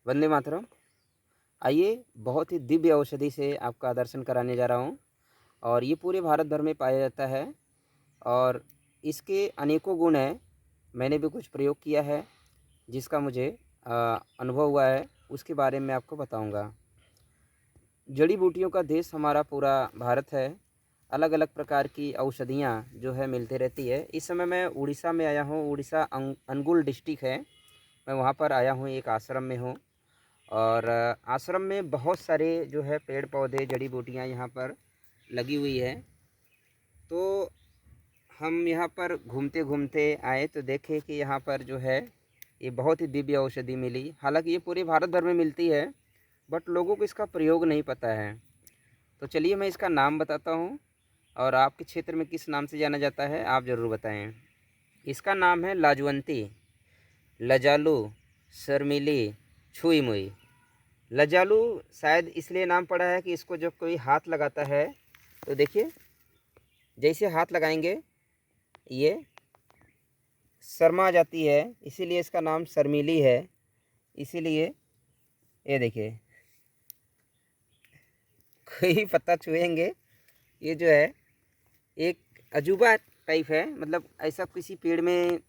वंदे मातरम। आइए, बहुत ही दिव्य औषधि से आपका दर्शन कराने जा रहा हूँ और ये पूरे भारत भर में पाया जाता है और इसके अनेकों गुण हैं। मैंने भी कुछ प्रयोग किया है जिसका मुझे अनुभव हुआ है, उसके बारे में आपको बताऊँगा। जड़ी बूटियों का देश हमारा पूरा भारत है। अलग अलग प्रकार की औषधियाँ जो है मिलती रहती है। इस समय मैं उड़ीसा में आया हूँ। उड़ीसा अनुगुल डिस्ट्रिक्ट है। मैं वहाँ पर आया हूँ, एक आश्रम में हूँ और आश्रम में बहुत सारे जो है पेड़ पौधे जड़ी बूटियाँ यहाँ पर लगी हुई है। तो हम यहाँ पर घूमते घूमते आए तो देखे कि यहाँ पर जो है ये बहुत ही दिव्य औषधि मिली। हालांकि ये पूरे भारत भर में मिलती है, बट लोगों को इसका प्रयोग नहीं पता है। तो चलिए मैं इसका नाम बताता हूँ और आपके क्षेत्र में किस नाम से जाना जाता है आप ज़रूर बताएं। इसका नाम है लाजवंती, लजालू, शर्मीली, छुई मुई। लजालू शायद इसलिए नाम पड़ा है कि इसको जब कोई हाथ लगाता है तो देखिए, जैसे हाथ लगाएंगे ये शर्मा जाती है, इसीलिए इसका नाम शर्मीली है। इसीलिए ये देखिए, कोई पत्ता छुएंगे ये जो है एक अजूबा टाइप है। मतलब ऐसा किसी पेड़ में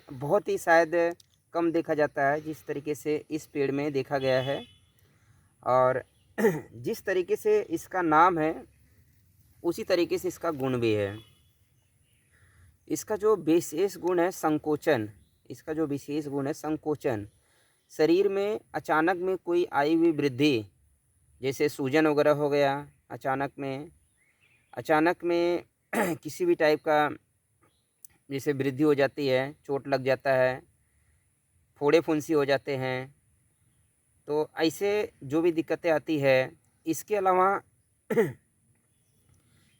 बहुत ही शायद कम देखा जाता है जिस तरीके से इस पेड़ में देखा गया है। और जिस तरीके से इसका नाम है उसी तरीके से इसका गुण भी है। इसका जो विशेष गुण है संकोचन, इसका जो विशेष गुण है संकोचन। शरीर में अचानक में कोई आई हुई वृद्धि, जैसे सूजन वगैरह हो गया, अचानक में किसी भी टाइप का जैसे वृद्धि हो जाती है, चोट लग जाता है, फोड़े फुंसी हो जाते हैं, तो ऐसे जो भी दिक्कतें आती है। इसके अलावा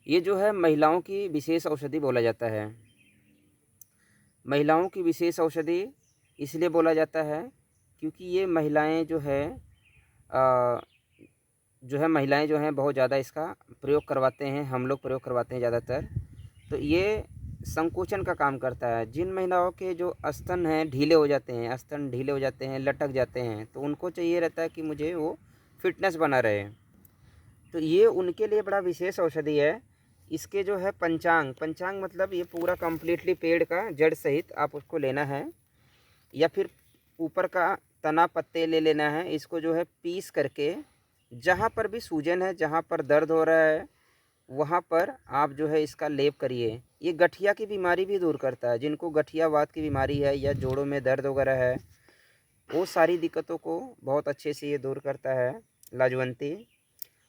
ये जो है महिलाओं की विशेष औषधि बोला जाता है। महिलाओं की विशेष औषधि इसलिए बोला जाता है क्योंकि ये महिलाएं महिलाएं जो हैं बहुत ज़्यादा इसका प्रयोग करवाते हैं। हम लोग प्रयोग करवाते हैं ज़्यादातर। तो ये संकोचन का काम करता है। जिन महिलाओं के जो स्तन हैं ढीले हो जाते हैं, स्तन ढीले हो जाते हैं, लटक जाते हैं, तो उनको चाहिए रहता है कि मुझे वो फिटनेस बना रहे। तो ये उनके लिए बड़ा विशेष औषधि है। इसके जो है पंचांग, पंचांग मतलब ये पूरा कम्प्लीटली पेड़ का जड़ सहित आप उसको लेना है, या फिर ऊपर का तना पत्ते ले लेना है। इसको जो है पीस करके जहाँ पर भी सूजन है, जहाँ पर दर्द हो रहा है, वहाँ पर आप जो है इसका लेप करिए। ये गठिया की बीमारी भी दूर करता है। जिनको गठिया वात की बीमारी है या जोड़ों में दर्द वगैरह है, वो सारी दिक्कतों को बहुत अच्छे से ये दूर करता है लाजवंती।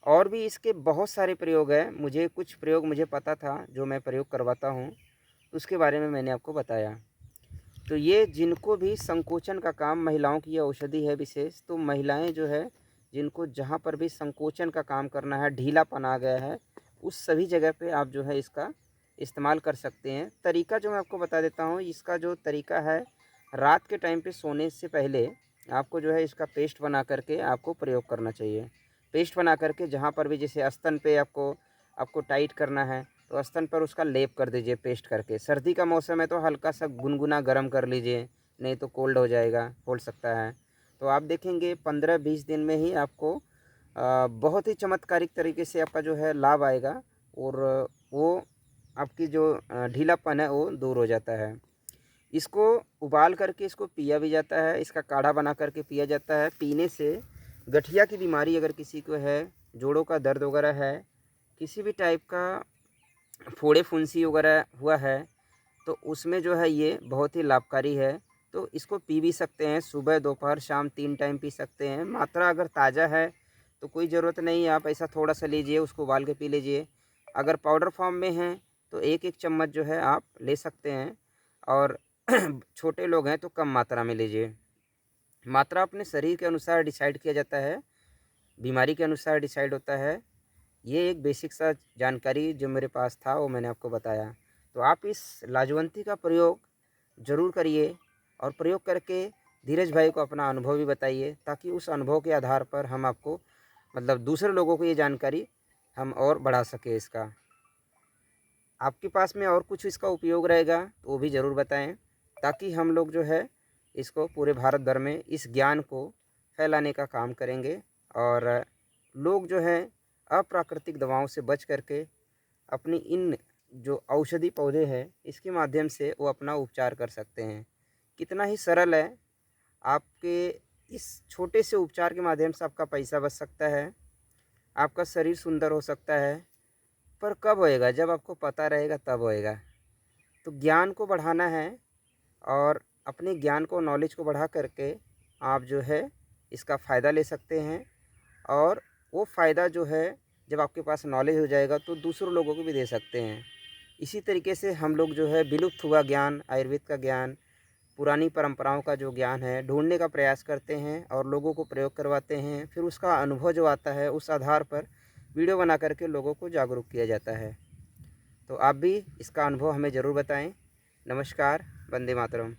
और भी इसके बहुत सारे प्रयोग हैं। मुझे कुछ प्रयोग मुझे पता था जो मैं प्रयोग करवाता हूँ, उसके बारे में मैंने आपको बताया। तो ये जिनको भी संकोचन का काम, महिलाओं की ये औषधि है विशेष। तो महिलाएं जो है जिनको जहाँ पर भी संकोचन का काम करना है, ढीलापन आ गया है, उस सभी जगह पे आप जो है इसका इस्तेमाल कर सकते हैं। तरीका जो मैं आपको बता देता हूँ, इसका जो तरीका है, रात के टाइम पे सोने से पहले आपको जो है इसका पेस्ट बना करके आपको प्रयोग करना चाहिए। पेस्ट बना करके जहाँ पर भी, जैसे स्तन पे आपको आपको टाइट करना है तो स्तन पर उसका लेप कर दीजिए पेस्ट करके। सर्दी का मौसम है तो हल्का सा गुनगुना गर्म कर लीजिए, नहीं तो कोल्ड हो जाएगा, हो सकता है। तो आप देखेंगे 15-20 दिन में ही आपको बहुत ही चमत्कारिक तरीके से आपका जो है लाभ आएगा और वो आपकी जो ढीलापन है वो दूर हो जाता है। इसको उबाल करके इसको पिया भी जाता है, इसका काढ़ा बना करके पिया जाता है। पीने से गठिया की बीमारी अगर किसी को है, जोड़ों का दर्द वगैरह है, किसी भी टाइप का फोड़े फुंसी वगैरह हुआ है, तो उसमें जो है ये बहुत ही लाभकारी है। तो इसको पी भी सकते हैं, सुबह दोपहर शाम 3 टाइम पी सकते हैं। मात्रा अगर ताज़ा है तो कोई ज़रूरत नहीं, आप ऐसा थोड़ा सा लीजिए, उसको उबाल के पी लीजिए। अगर पाउडर फॉर्म में है तो एक एक चम्मच जो है आप ले सकते हैं। और छोटे लोग हैं तो कम मात्रा में लीजिए। मात्रा अपने शरीर के अनुसार डिसाइड किया जाता है, बीमारी के अनुसार डिसाइड होता है। ये एक बेसिक सा जानकारी जो मेरे पास था वो मैंने आपको बताया। तो आप इस लाजवंती का प्रयोग ज़रूर करिए और प्रयोग करके धीरज भाई को अपना अनुभव भी बताइए, ताकि उस अनुभव के आधार पर हम आपको, मतलब दूसरे लोगों को ये जानकारी हम और बढ़ा सके। इसका आपके पास में और कुछ इसका उपयोग रहेगा तो वो भी ज़रूर बताएं, ताकि हम लोग जो है इसको पूरे भारत भर में इस ज्ञान को फैलाने का काम करेंगे और लोग जो हैं अप्राकृतिक दवाओं से बच करके अपनी इन जो औषधि पौधे हैं इसके माध्यम से वो अपना उपचार कर सकते हैं। कितना ही सरल है, आपके इस छोटे से उपचार के माध्यम से आपका पैसा बच सकता है, आपका शरीर सुंदर हो सकता है। पर कब होएगा? जब आपको पता रहेगा तब होएगा। तो ज्ञान को बढ़ाना है और अपने ज्ञान को, नॉलेज को बढ़ा करके आप जो है इसका फ़ायदा ले सकते हैं और वो फ़ायदा जो है जब आपके पास नॉलेज हो जाएगा तो दूसरों लोगों को भी दे सकते हैं। इसी तरीके से हम लोग जो है विलुप्त हुआ ज्ञान, आयुर्वेद का ज्ञान, पुरानी परंपराओं का जो ज्ञान है ढूँढने का प्रयास करते हैं और लोगों को प्रयोग करवाते हैं। फिर उसका अनुभव जो आता है उस आधार पर वीडियो बना करके लोगों को जागरूक किया जाता है। तो आप भी इसका अनुभव हमें ज़रूर बताएँ। नमस्कार, वंदे मातरम।